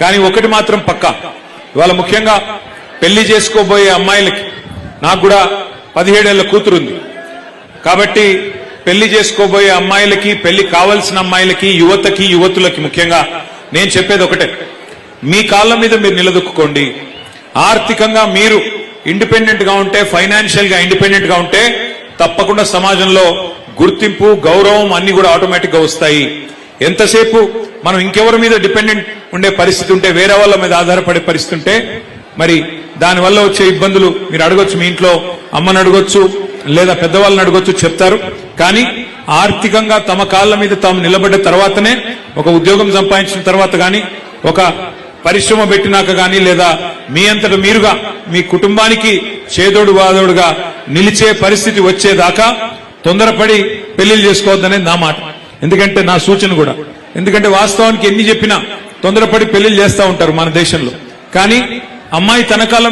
కానీ ఒకటి మాత్రం పక్కా, ఇవాళ ముఖ్యంగా పెళ్లి చేసుకోబోయే అమ్మాయిలకి, నాకు కూడా 17 ఏళ్ల కూతురుంది కాబట్టి పెళ్లి చేసుకోబోయే అమ్మాయిలకి, పెళ్లి కావాల్సిన అమ్మాయిలకి, యువతకి, యువతులకి ముఖ్యంగా నేను చెప్పేది ఒకటే, మీ కాళ్ళ మీద మీరు నిలదొక్కుకోండి. ఆర్థికంగా మీరు ఇండిపెండెంట్ గా ఉంటే, ఫైనాన్షియల్ గా ఇండిపెండెంట్ గా ఉంటే తప్పకుండా సమాజంలో గుర్తింపు, గౌరవం అన్ని కూడా ఆటోమేటిక్ గా వస్తాయి. ఎంతసేపు మనం ఇంకెవరి మీద డిపెండెంట్ ఉండే పరిస్థితి ఉంటే, వేరే వాళ్ళ మీద ఆధారపడే పరిస్థితి ఉంటే, మరి దానివల్ల వచ్చే ఇబ్బందులు మీరు అడగొచ్చు, మీ ఇంట్లో అమ్మని అడగొచ్చు, లేదా పెద్దవాళ్ళని అడగొచ్చు, చెప్తారు. కానీ ఆర్థికంగా తమ కాళ్ళ మీద తాము నిలబడ్డ తర్వాతనే, ఒక ఉద్యోగం సంపాదించిన తర్వాత గాని, ఒక పరిశ్రమ పెట్టినాక గాని, లేదా మీ అంతట మీరుగా మీ కుటుంబానికి చేదోడు వాదోడుగా నిలిచే పరిస్థితి వచ్చేదాకా తొందరపడి పెళ్లిళ్ళు చేసుకోవద్దనేది నా మాట. ఎందుకంటే నా సూచన కూడా, ఎందుకంటే వాస్తవానికి ఎన్ని చెప్పినా తొందరపడి పెళ్లిళ్ళు చేస్తా ఉంటారు మన దేశంలో. కానీ అమ్మాయి తన కాళ్ళ